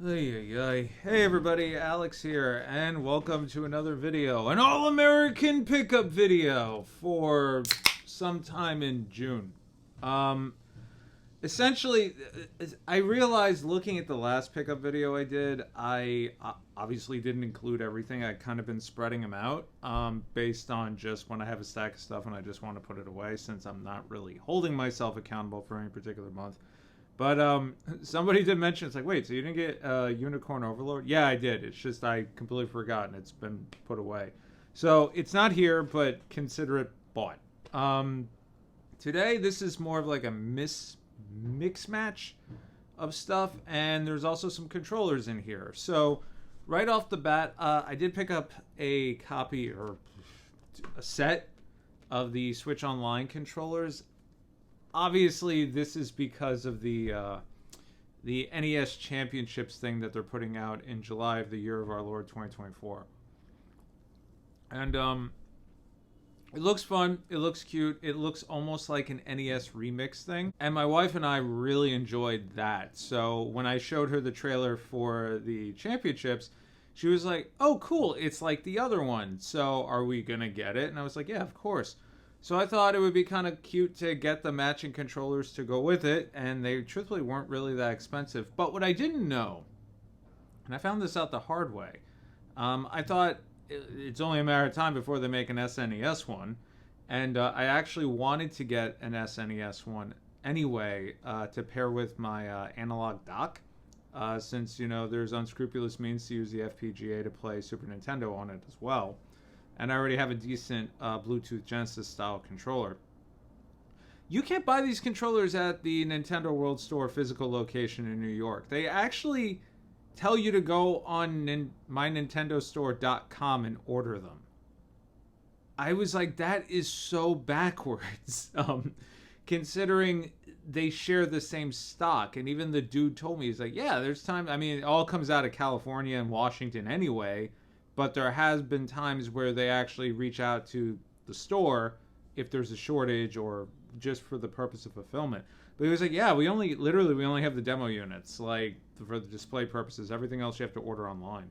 Ay, ay, ay. Hey everybody, Alex here, and welcome to another video. An All-American pickup video for sometime in June. Um, Essentially, I realized looking at the last pickup video I did, I obviously didn't include everything. I'd kind of been spreading them out based on just when I have a stack of stuff and I just want to put it away since I'm not really holding myself accountable for any particular month. But somebody did mention, it's like, wait, so you didn't get Unicorn Overlord? Yeah, I did. It's just I completely forgotten. It's been put away. So it's not here, but consider it bought. Today, this is more of like a mix match of stuff, and there's also some controllers in here. So right off the bat, I did pick up a copy or a set of the Switch Online controllers. Obviously, this is because of the NES Championships thing that they're putting out in July of the year of our Lord 2024. And it looks fun. It looks cute. It looks almost like an NES remix thing. And my wife and I really enjoyed that. So when I showed her the trailer for the championships, she was like, oh, cool. It's like the other one. So are we going to get it? And I was like, yeah, of course. So I thought it would be kind of cute to get the matching controllers to go with it. And they truthfully weren't really that expensive. But what I didn't know, and I found this out the hard way, I thought it's only a matter of time before they make an SNES one, and I actually wanted to get an SNES one anyway to pair with my analog dock, since there's unscrupulous means to use the FPGA to play Super Nintendo on it as well, and I already have a decent Bluetooth Genesis style controller. You can't buy these controllers at the Nintendo World Store physical location in New York. They actually tell you to go on mynintendostore.com and order them. I was like, that is so backwards, considering they share the same stock. And even the dude told me, he's like, yeah, there's time. I mean, it all comes out of California and Washington anyway, but there has been times where they actually reach out to the store if there's a shortage or just for the purpose of fulfillment. But he was like, yeah, we only have the demo units, like for the display purposes. Everything else you have to order online.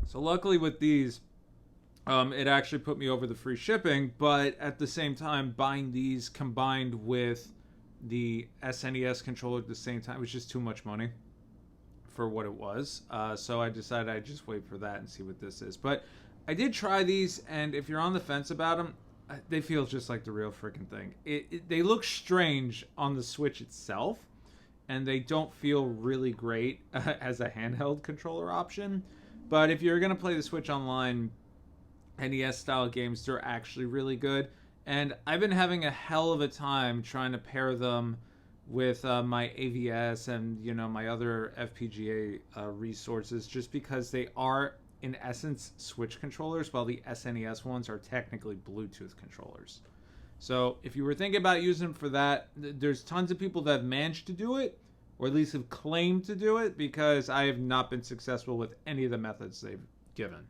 So luckily with these, it actually put me over the free shipping. But at the same time, buying these combined with the SNES controller at the same time was just too much money for what it was. So I decided I'd just wait for that and see what this is. But I did try these, and if you're on the fence about them, they feel just like the real freaking thing. They look strange on the Switch itself, and they don't feel really great as a handheld controller option. But if you're going to play the Switch Online NES-style games, they're actually really good. And I've been having a hell of a time trying to pair them with my AVS and, my other FPGA resources, just because they are in essence Switch controllers, while the SNES ones are technically Bluetooth controllers. So if you were thinking about using them for that, there's tons of people that have managed to do it, or at least have claimed to do it, because I have not been successful with any of the methods they've given.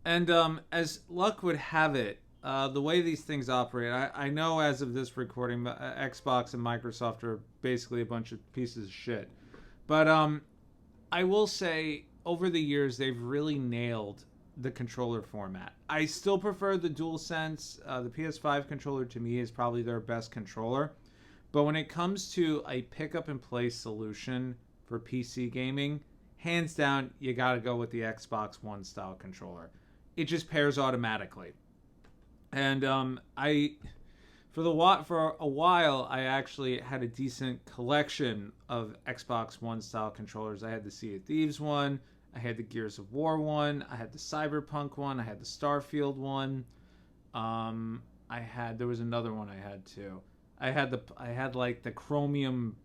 And as luck would have it, the way these things operate, I know as of this recording, Xbox and Microsoft are basically a bunch of pieces of shit. But I will say, over the years, they've really nailed the controller format. I still prefer the DualSense. The PS5 controller, to me, is probably their best controller. But when it comes to a pick-up-and-play solution for PC gaming, hands down, you gotta go with the Xbox One style controller. It just pairs automatically. And for a while, I actually had a decent collection of Xbox One style controllers. I had the Sea of Thieves one, I had the Gears of War one, I had the Cyberpunk one, I had the Starfield one. There was another one I had too. I had like the chrome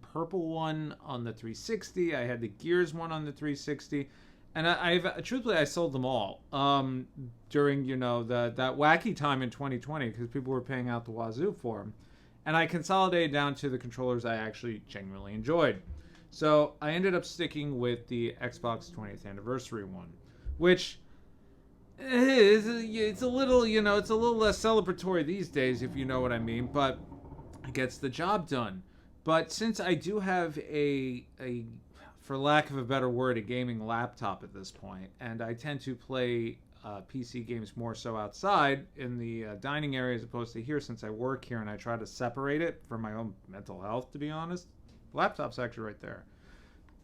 purple one on the 360. I had the Gears one on the 360. And I've truthfully, I sold them all during that wacky time in 2020, because people were paying out the wazoo for them, and I consolidated down to the controllers I actually genuinely enjoyed. So I ended up sticking with the Xbox 20th anniversary one, which it's a little less celebratory these days, if you know what I mean, but it gets the job done. But since I do have for lack of a better word, a gaming laptop at this point, and I tend to play PC games more so outside in the dining area as opposed to here, since I work here and I try to separate it for my own mental health, to be honest. Laptop's actually right there.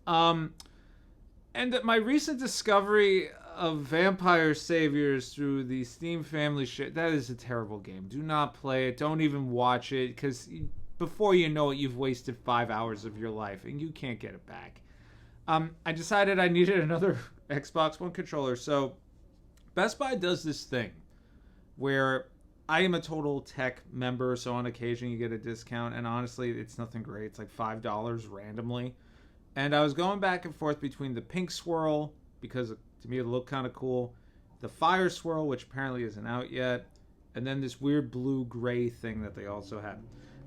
And my recent discovery of Vampire Saviors through the Steam Family shit, that is a terrible game. Do not play it. Don't even watch it, because before you know it, you've wasted 5 hours of your life, and you can't get it back. I decided I needed another Xbox One controller, so Best Buy does this thing where I am a total tech member, so on occasion you get a discount, and honestly, it's nothing great. It's like $5 randomly. And I was going back and forth between the pink swirl, because to me it looked kind of cool, the fire swirl, which apparently isn't out yet, and then this weird blue-gray thing that they also had.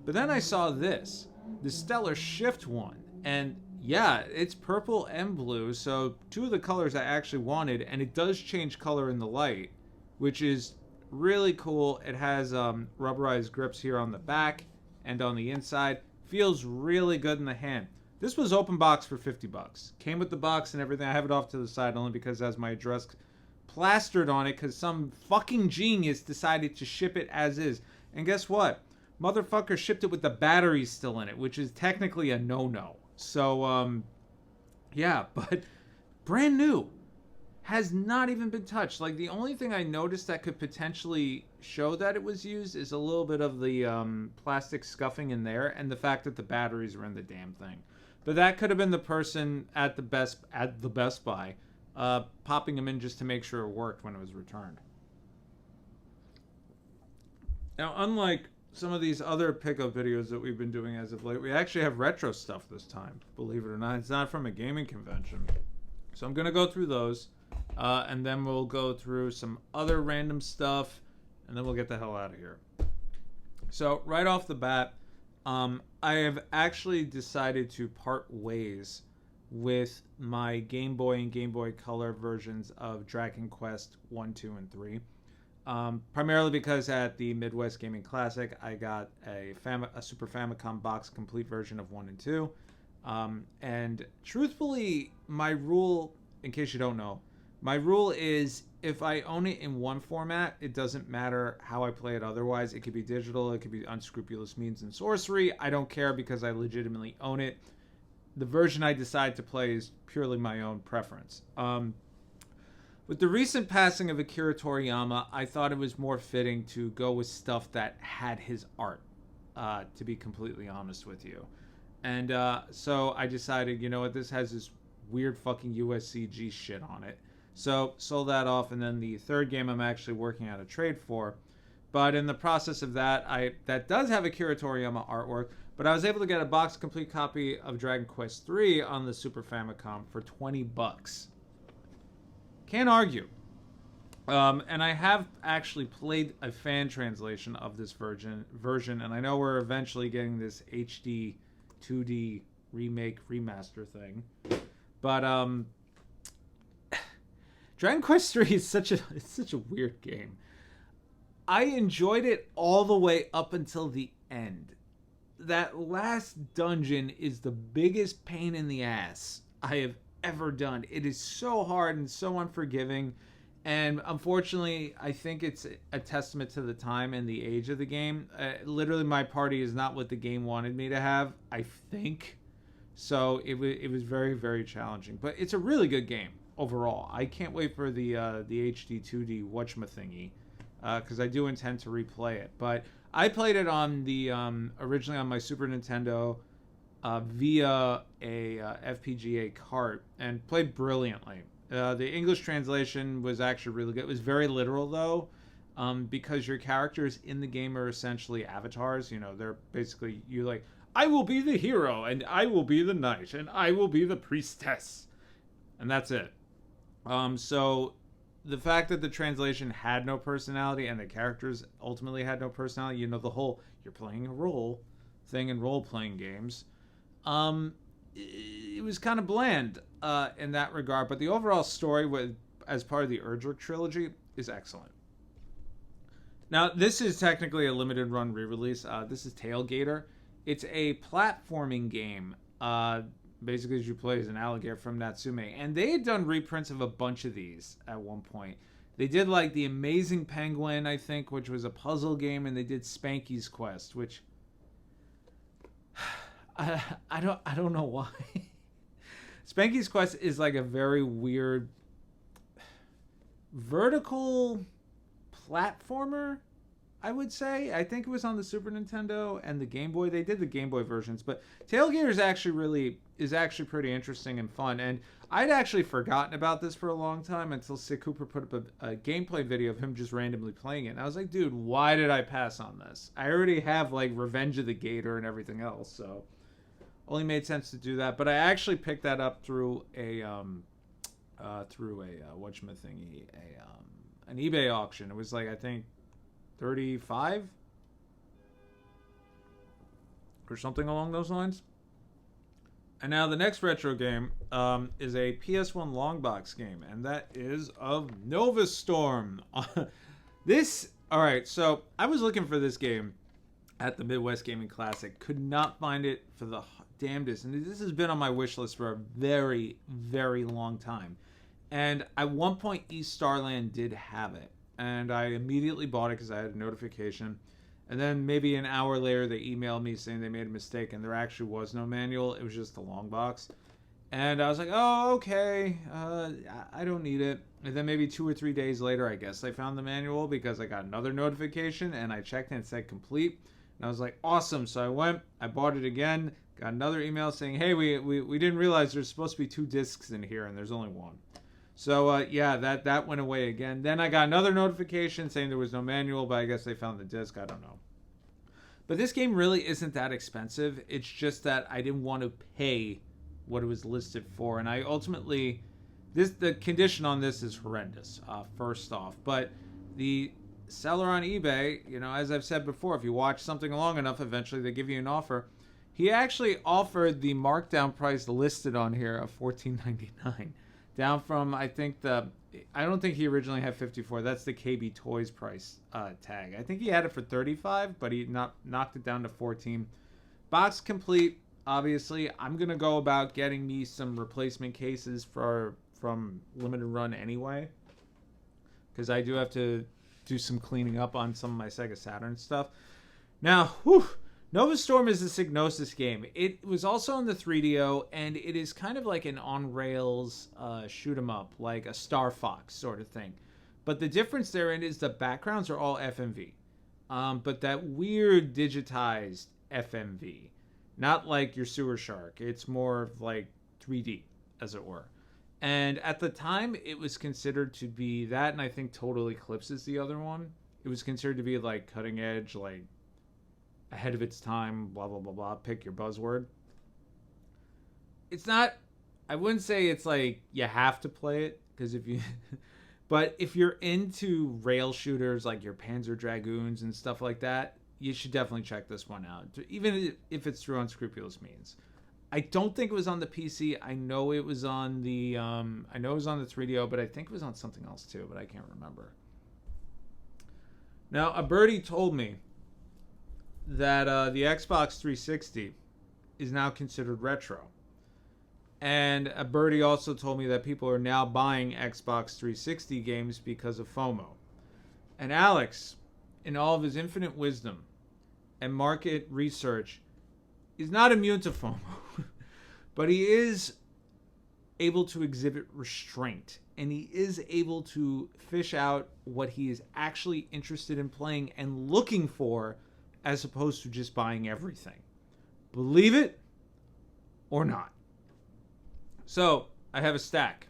But then I saw this, the Stellar Shift one, and yeah, it's purple and blue, so two of the colors I actually wanted, and it does change color in the light, which is really cool. It has rubberized grips here on the back and on the inside. Feels really good in the hand. This was open box for $50. Came with the box and everything. I have it off to the side only because it has my address plastered on it because some fucking genius decided to ship it as is. And guess what? Motherfucker shipped it with the batteries still in it, which is technically a no-no. So, yeah, but brand new. Has not even been touched. Like, the only thing I noticed that could potentially show that it was used is a little bit of the plastic scuffing in there and the fact that the batteries were in the damn thing. But that could have been the person at the Best Buy popping them in just to make sure it worked when it was returned. Now, unlike some of these other pickup videos that we've been doing as of late, we actually have retro stuff this time, believe it or not. It's not from a gaming convention. So I'm going to go through those, and then we'll go through some other random stuff, and then we'll get the hell out of here. So right off the bat, I have actually decided to part ways with my Game Boy and Game Boy Color versions of Dragon Quest 1, 2, and 3. Primarily because at the Midwest Gaming Classic, I got a Super Famicom box complete version of 1 and 2. And truthfully, my rule, in case you don't know, my rule is if I own it in one format, it doesn't matter how I play it otherwise. It could be digital, it could be unscrupulous means and sorcery. I don't care because I legitimately own it. The version I decide to play is purely my own preference. With the recent passing of Akira Toriyama, I thought it was more fitting to go with stuff that had his art, to be completely honest with you. And so I decided, you know what, this has this weird fucking USCG shit on it. So sold that off, and then the third game I'm actually working out a trade for. But in the process of that, that does have Akira Toriyama artwork, but I was able to get a box complete copy of Dragon Quest 3 on the Super Famicom for $20. Can't argue. And I have actually played a fan translation of this version, and I know we're eventually getting this HD 2D remake remaster thing. But Dragon Quest 3 is such a weird game. I enjoyed it all the way up until the end. That last dungeon is the biggest pain in the ass I have ever done. It is so hard and so unforgiving, and unfortunately I think it's a testament to the time and the age of the game. Literally my party is not what the game wanted me to have, I think, so it was very, very challenging, but it's a really good game overall. I can't wait for the HD 2D whatchamathingy, because I do intend to replay it. But I played it on the originally on my Super Nintendo via a FPGA cart and played brilliantly. The English translation was actually really good. It was very literal though, because your characters in the game are essentially avatars. You know, they're basically, you like, I will be the hero, and I will be the knight, and I will be the priestess, and that's it. So the fact that the translation had no personality and the characters ultimately had no personality, you know, the whole you're playing a role thing in role-playing games, it was kind of bland in that regard, but the overall story as part of the Erdrick trilogy is excellent. Now, this is technically a limited run re-release. This is Tailgater. It's a platforming game. Basically, as you play as an alligator from Natsume. And they had done reprints of a bunch of these at one point. They did like The Amazing Penguin, I think, which was a puzzle game, and they did Spanky's Quest, which I don't know why. Spanky's Quest is like a very weird vertical platformer, I would say. I think it was on the Super Nintendo and the Game Boy. They did the Game Boy versions, but Tailgater is actually pretty interesting and fun. And I'd actually forgotten about this for a long time until Sick Cooper put up a gameplay video of him just randomly playing it. And I was like, dude, why did I pass on this? I already have like Revenge of the Gator and everything else, so only made sense to do that. But I actually picked that up through an eBay auction. It was like, I think 35 or something along those lines. And now the next retro game is a PS1 long box game, and that is of Nova Storm. Alright, so I was looking for this game at the Midwest Gaming Classic, could not find it for the damnedest, and this has been on my wish list for a very, very long time. And at one point, East Starland did have it, and I immediately bought it because I had a notification. And then maybe an hour later, they emailed me saying they made a mistake, and there actually was no manual. It was just a long box. And I was like, oh, okay, I don't need it. And then maybe 2 or 3 days later, I guess I found the manual because I got another notification, and I checked and it said complete. And I was like, awesome. So I went, I bought it again, got another email saying, hey, we didn't realize there's supposed to be 2 discs in here, and there's only 1. So, yeah, that went away again. Then I got another notification saying there was no manual, but I guess they found the disc. I don't know. But this game really isn't that expensive. It's just that I didn't want to pay what it was listed for. And I ultimately, the condition on this is horrendous, first off. But the seller on eBay, as I've said before, if you watch something long enough, eventually they give you an offer. He actually offered the markdown price listed on here of $14.99. Down from, I don't think he originally had 54. That's the KB Toys price tag. I think he had it for 35, but he knocked it down to 14. Box complete, obviously. I'm going to go about getting me some replacement cases from Limited Run anyway, because I do have to do some cleaning up on some of my Sega Saturn stuff. Now, Nova Storm is a Psygnosis game. It was also on the 3DO, and it is kind of like an on-rails shoot-'em-up, like a Star Fox sort of thing. But the difference therein is the backgrounds are all FMV. But that weird digitized FMV. Not like your Sewer Shark. It's more like 3D, as it were. And at the time, it was considered to be that, and I think Total Eclipse is the other one. It was considered to be like cutting edge, like ahead of its time, blah, blah, blah, blah. Pick your buzzword. It's not, I wouldn't say it's like you have to play it, because but if you're into rail shooters like your Panzer Dragoons and stuff like that, you should definitely check this one out, even if it's through unscrupulous means. I don't think it was on the PC. I know it was on the 3DO, but I think it was on something else too, but I can't remember. Now, a birdie told me that the Xbox 360 is now considered retro. And a birdie also told me that people are now buying Xbox 360 games because of FOMO. And Alex, in all of his infinite wisdom and market research, is not immune to FOMO. But he is able to exhibit restraint. And he is able to fish out what he is actually interested in playing and looking for, as opposed to just buying everything. Believe it or not. So, I have a stack.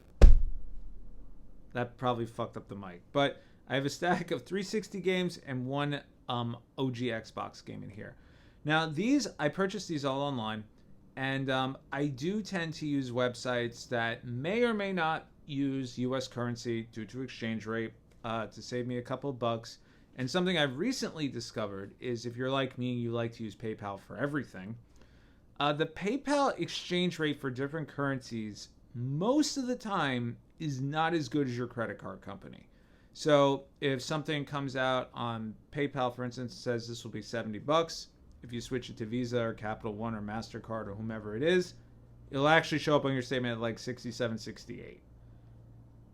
That probably fucked up the mic. But I have a stack of 360 games and one OG Xbox game in here. Now, I purchased these all online. And I do tend to use websites that may or may not use US currency due to exchange rate to save me a couple of bucks. And something I've recently discovered is, if you're like me and you like to use PayPal for everything, the PayPal exchange rate for different currencies most of the time is not as good as your credit card company. So if something comes out on PayPal, for instance, says this will be $70, if you switch it to Visa or Capital One or MasterCard or whomever it is, it'll actually show up on your statement at like 67, 68.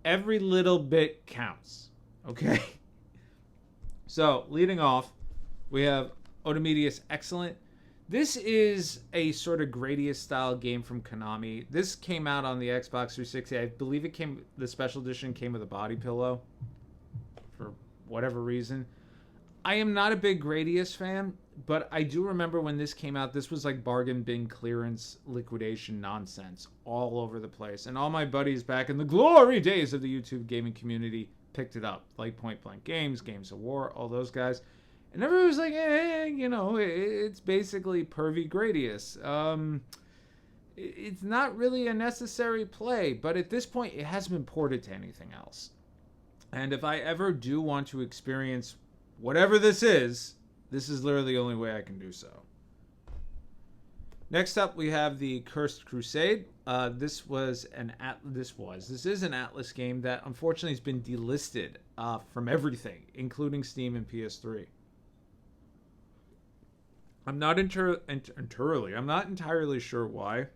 Every little bit counts, okay? So, leading off, we have Odomedius Excellent. This is a sort of Gradius style game from Konami. This came out on the Xbox 360. I believe the special edition came with a body pillow for whatever reason. I am not a big Gradius fan, but I do remember when this came out, this was like bargain bin clearance liquidation nonsense all over the place. And all my buddies back in the glory days of the YouTube gaming community picked it up. Like Point Blank Games, Games of War, all those guys. And everybody was like, it's basically pervy Gradius. It's not really a necessary play, but at this point, it hasn't been ported to anything else. And if I ever do want to experience whatever this is literally the only way I can do so. Next up, we have the Cursed Crusade. This is an Atlas game that unfortunately has been delisted from everything, including Steam and PS3. I'm not entirely sure why,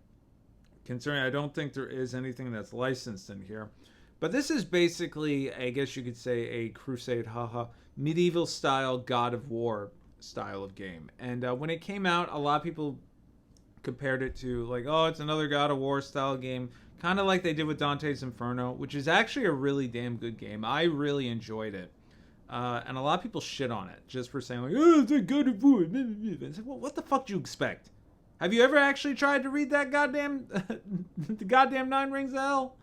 considering I don't think there is anything that's licensed in here. But this is basically, I guess you could say, a Crusade, medieval style God of War style of game. And when it came out, a lot of people compared it to like, oh, it's another God of War style game, kind of like they did with Dante's Inferno, which is actually a really damn good game. I really enjoyed it. And a lot of people shit on it just for saying like, oh, it's a God of War. It's like, well, what the fuck do you expect? Have you ever actually tried to read that goddamn the goddamn Nine Rings of Hell?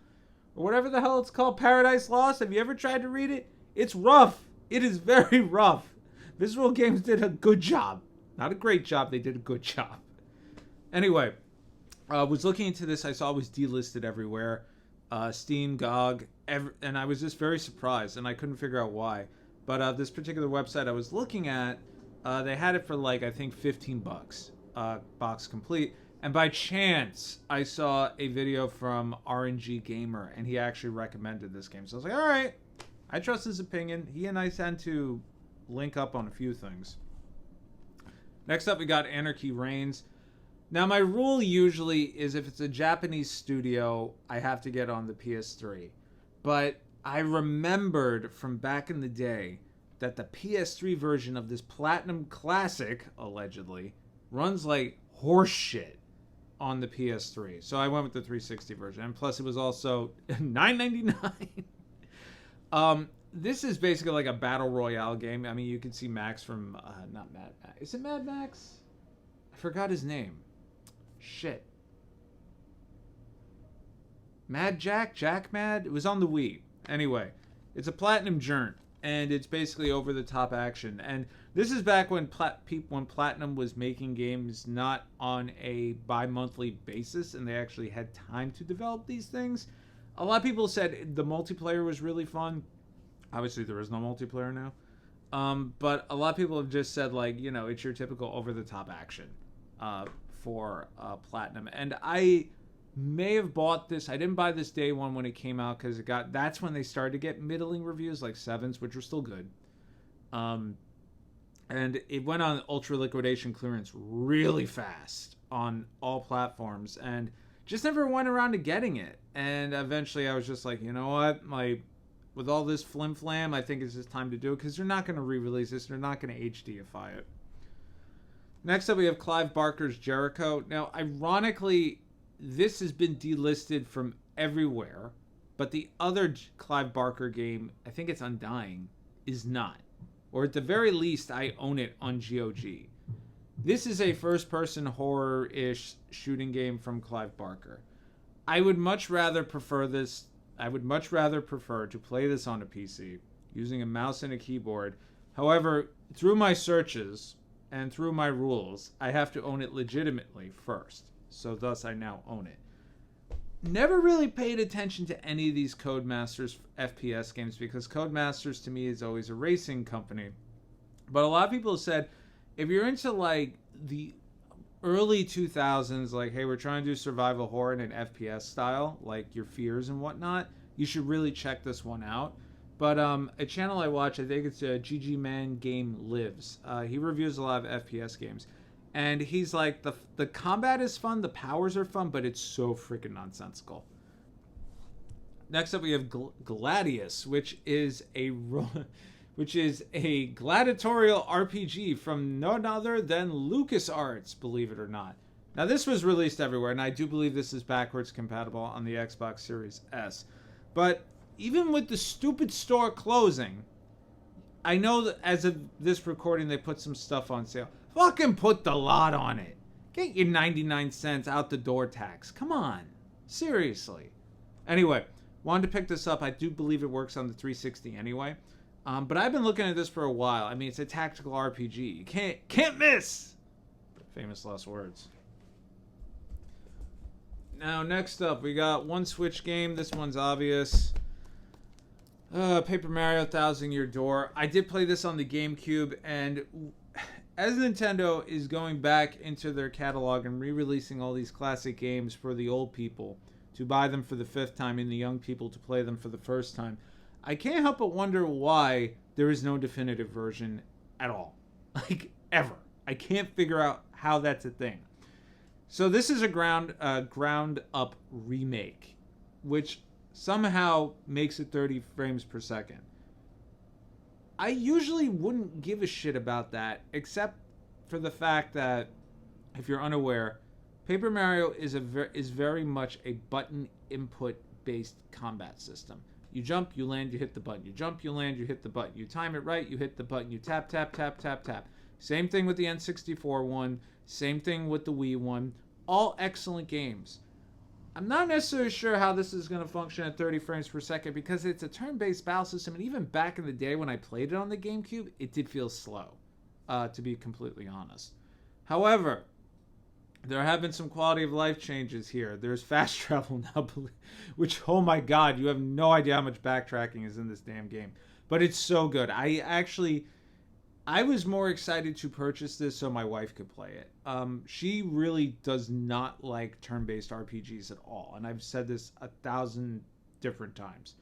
Or whatever the hell it's called, Paradise Lost? Have you ever tried to read it? It's rough. It is very rough. Visceral Games did a good job. Not a great job, they did a good job. Anyway, I was looking into this. I saw it was delisted everywhere. Steam, GOG, and I was just very surprised, and I couldn't figure out why. But this particular website I was looking at, they had it for like, I think, $15, box complete. And by chance, I saw a video from RNG Gamer, and he actually recommended this game. So I was like, all right, I trust his opinion. He and I tend to link up on a few things. Next up, we got Anarchy Reigns. Now, my rule usually is if it's a Japanese studio, I have to get on the PS3. But I remembered from back in the day that the PS3 version of this Platinum Classic, allegedly, runs like horse shit on the PS3. So I went with the 360 version. And plus, it was also $9.99. This is basically like a battle royale game. I mean, you can see Max from, not Mad Max. Is it Mad Max? I forgot his name. Shit. Mad Jack? Jack Mad? It was on the Wii. Anyway, it's a Platinum Journey, and it's basically over-the-top action. And this is back when Platinum was making games not on a bi-monthly basis, and they actually had time to develop these things. A lot of people said the multiplayer was really fun. Obviously, there is no multiplayer now. But a lot of people have just said, like, it's your typical over-the-top action for Platinum. And I may have bought this. I didn't buy this day one when it came out because that's when they started to get middling reviews, like 7s, which were still good. And it went on ultra liquidation clearance really fast on all platforms, and just never went around to getting it. And eventually I was just like, you know what, with all this flim flam, I think it's just time to do it, because they're not going to re-release this. They're not going to HDify it. Next up, we have Clive Barker's Jericho. Now, ironically, this has been delisted from everywhere, but the other Clive Barker game, I think it's Undying, is not. Or at the very least, I own it on GOG. This is a first-person horror-ish shooting game from Clive Barker. I would much rather prefer to play this on a PC using a mouse and a keyboard. However, through my searches and through my rules, I have to own it legitimately first. So thus I now own it. Never really paid attention to any of these Codemasters FPS games, because Codemasters to me is always a racing company. But a lot of people have said, if you're into like the early 2000s, like, hey, we're trying to do survival horror in an FPS style, like your Fears and whatnot, you should really check this one out. But a channel I watch, I think it's GG Man Game Lives. He reviews a lot of FPS games. And he's like, the combat is fun, the powers are fun, but it's so freaking nonsensical. Next up, we have Gladius, which is a gladiatorial RPG from none other than LucasArts, believe it or not. Now, this was released everywhere, and I do believe this is backwards compatible on the Xbox Series S. But even with the stupid store closing, I know that as of this recording, they put some stuff on sale. Fucking put the lot on it. Get your 99 cents out the door tax. Come on. Seriously. Anyway, wanted to pick this up. I do believe it works on the 360 anyway. But I've been looking at this for a while. I mean, it's a tactical RPG. You can't miss. Famous last words. Now, next up, we got one Switch game. This one's obvious. Paper Mario Thousand Year Door. I did play this on the GameCube, and as Nintendo is going back into their catalog and re-releasing all these classic games for the old people to buy them for the 5th time and the young people to play them for the first time, I can't help but wonder why there is no definitive version at all. Like, ever. I can't figure out how that's a thing. So this is a ground up remake, which somehow makes it 30 frames per second. I usually wouldn't give a shit about that, except for the fact that, if you're unaware, Paper Mario is very much a button input based combat system. You jump, you land, you hit the button. You jump, you land, you hit the button. You time it right, you hit the button. You tap, tap, tap, tap, tap. Same thing with the N64 one. Same thing with the Wii one. All excellent games. I'm not necessarily sure how this is going to function at 30 frames per second because it's a turn-based battle system, and even back in the day when I played it on the GameCube, it did feel slow, to be completely honest. However, there have been some quality of life changes here. There's fast travel now, which, oh my god, you have no idea how much backtracking is in this damn game. But it's so good. I was more excited to purchase this so my wife could play it. She really does not like turn-based RPGs at all, and I've said this 1,000 different times.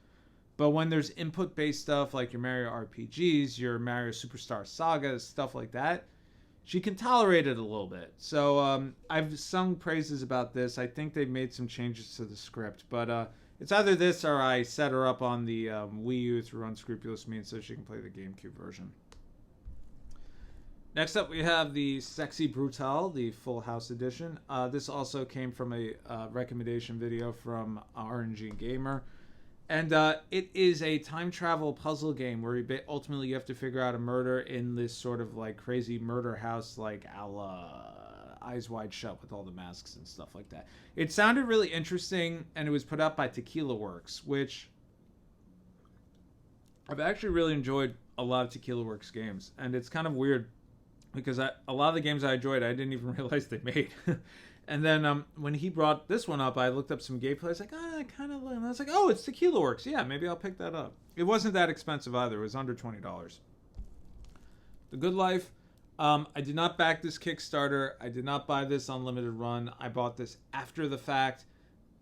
But when there's input-based stuff like your Mario RPGs, your Mario Superstar Saga, stuff like that, she can tolerate it a little bit. So I've sung praises about this. I think they've made some changes to the script, but it's either this or I set her up on the Wii U through unscrupulous means so she can play the GameCube version. Next up, we have the Sexy Brutal, the Full House Edition. This also came from a recommendation video from RNG Gamer. And it is a time travel puzzle game where ultimately you have to figure out a murder in this sort of like crazy murder house, like a la Eyes Wide Shut with all the masks and stuff like that. It sounded really interesting, and it was put out by Tequila Works, which I've actually really enjoyed a lot of Tequila Works games. And it's kind of weird because a lot of the games I enjoyed, I didn't even realize they made. And then when he brought this one up, I looked up some gameplay. I was like, I kind of... And I was like, oh, it's Tequila Works. Yeah, maybe I'll pick that up. It wasn't that expensive either. It was under $20. The Good Life. I did not back this Kickstarter. I did not buy this unlimited run. I bought this after the fact.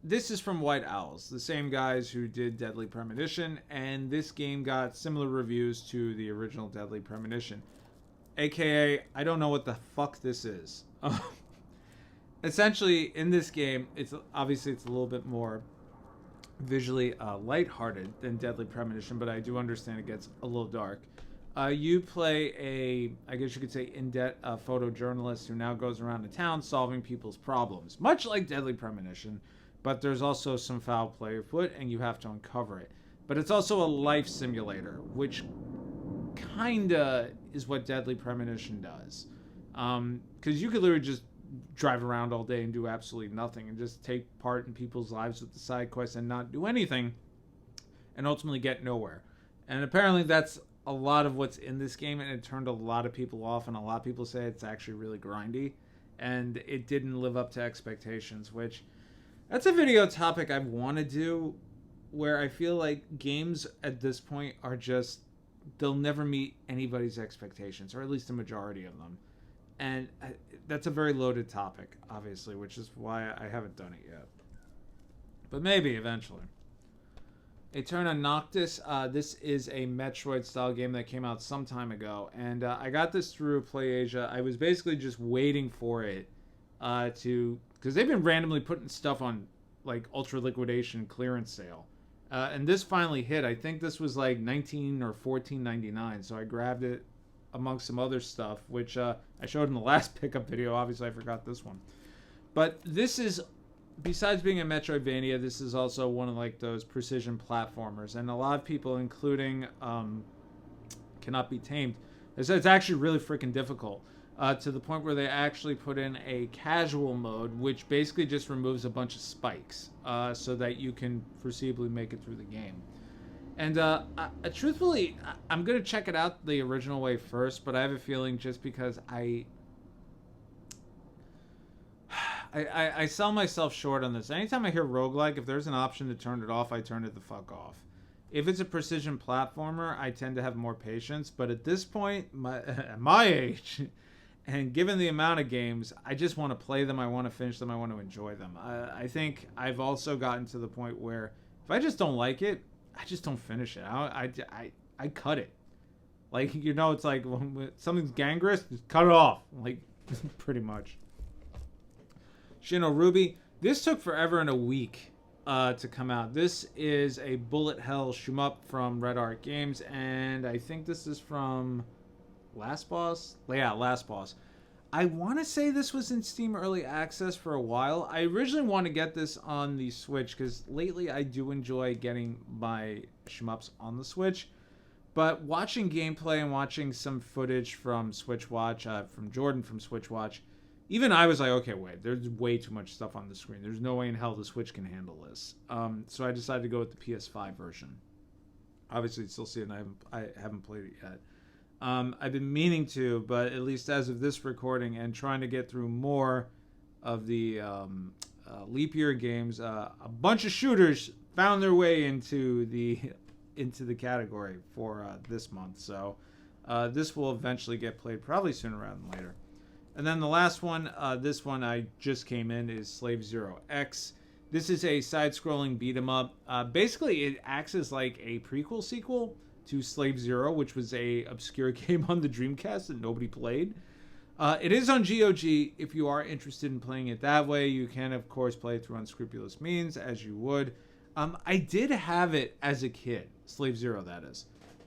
This is from White Owls, the same guys who did Deadly Premonition. And this game got similar reviews to the original Deadly Premonition. AKA, I don't know what the fuck this is. Essentially, in this game, it's a little bit more visually lighthearted than Deadly Premonition, but I do understand it gets a little dark. You play I guess you could say, in-debt photojournalist who now goes around the town solving people's problems, much like Deadly Premonition, but there's also some foul play afoot, and you have to uncover it. But it's also a life simulator, which kinda is what Deadly Premonition does. Because you could literally just drive around all day and do absolutely nothing and just take part in people's lives with the side quests and not do anything and ultimately get nowhere. And apparently that's a lot of what's in this game, and it turned a lot of people off, and a lot of people say it's actually really grindy, and it didn't live up to expectations, which that's a video topic I want to do, where I feel like games at this point are just, they'll never meet anybody's expectations, or at least the majority of them. And that's a very loaded topic, obviously, which is why I haven't done it yet. But maybe eventually. Eterna Noctis. This is a Metroid-style game that came out some time ago, and I got this through PlayAsia. I was basically just waiting for it because they've been randomly putting stuff on like Ultra Liquidation clearance sale, and this finally hit. I think this was like 19 or 14.99, so I grabbed it amongst some other stuff, which I showed in the last pickup video. Obviously, I forgot this one, but this is. Besides being a Metroidvania, this is also one of like those precision platformers, and a lot of people, including Cannot Be Tamed, they said it's actually really freaking difficult to the point where they actually put in a casual mode, which basically just removes a bunch of spikes so that you can foreseeably make it through the game. And truthfully, I'm gonna check it out the original way first, but I have a feeling just because I sell myself short on this. Anytime I hear roguelike, if there's an option to turn it off, I turn it the fuck off. If it's a precision platformer, I tend to have more patience. But at this point, at my age, and given the amount of games, I just want to play them. I want to finish them. I want to enjoy them. I think I've also gotten to the point where if I just don't like it, I just don't finish it. I cut it. Like, you know, it's like when something's gangrenous, just cut it off. Like, pretty much. Shino Ruby. This took forever and a week to come out. This is a bullet hell shmup from Red Art Games, and I think this is from Last Boss? Yeah, Last Boss. I want to say this was in Steam Early Access for a while. I originally wanted to get this on the Switch, because lately I do enjoy getting my shmups on the Switch. But watching gameplay and watching some footage from Switch Watch, from Jordan from Switch Watch, even I was like, okay, wait, there's way too much stuff on the screen. There's no way in hell the Switch can handle this. So I decided to go with the PS5 version. Obviously, it's still seeing I haven't played it yet. I've been meaning to, but at least as of this recording and trying to get through more of the leap year games, a bunch of shooters found their way into the category for this month. So this will eventually get played probably sooner rather than later. And then the last one, this one I just came in, is Slave Zero X. This is a side-scrolling beat-em-up. Basically, it acts as like a prequel sequel to Slave Zero, which was a obscure game on the Dreamcast that nobody played. It is on GOG. If you are interested in playing it that way, you can, of course, play it through unscrupulous means, as you would. I did have it as a kid, Slave Zero, that is.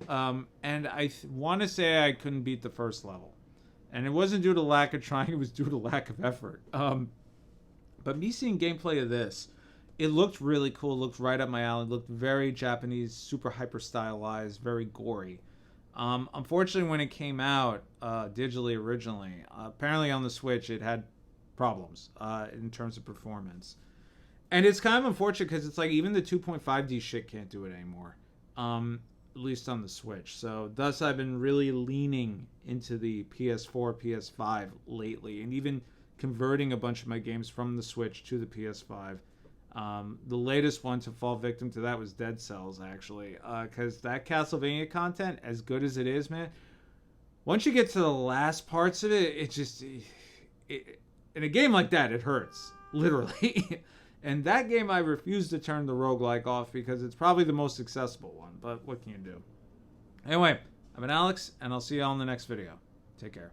And I want to say I couldn't beat the first level. And it wasn't due to lack of trying, it was due to lack of effort. But me seeing gameplay of this, it looked really cool, it looked right up my alley, it looked very Japanese, super hyper stylized, very gory. Unfortunately, when it came out digitally originally, apparently on the Switch it had problems in terms of performance. And it's kind of unfortunate because it's like even the 2.5D shit can't do it anymore. At least on the Switch. So thus I've been really leaning into the PS4, PS5 lately, and even converting a bunch of my games from the Switch to the PS5. The latest one to fall victim to that was Dead Cells, actually, because that Castlevania content, as good as it is, man, once you get to the last parts of it, it just, in a game like that, it hurts, literally. And that game, I refuse to turn the roguelike off because it's probably the most accessible one. But what can you do? Anyway, I've been Alex, and I'll see you all in the next video. Take care.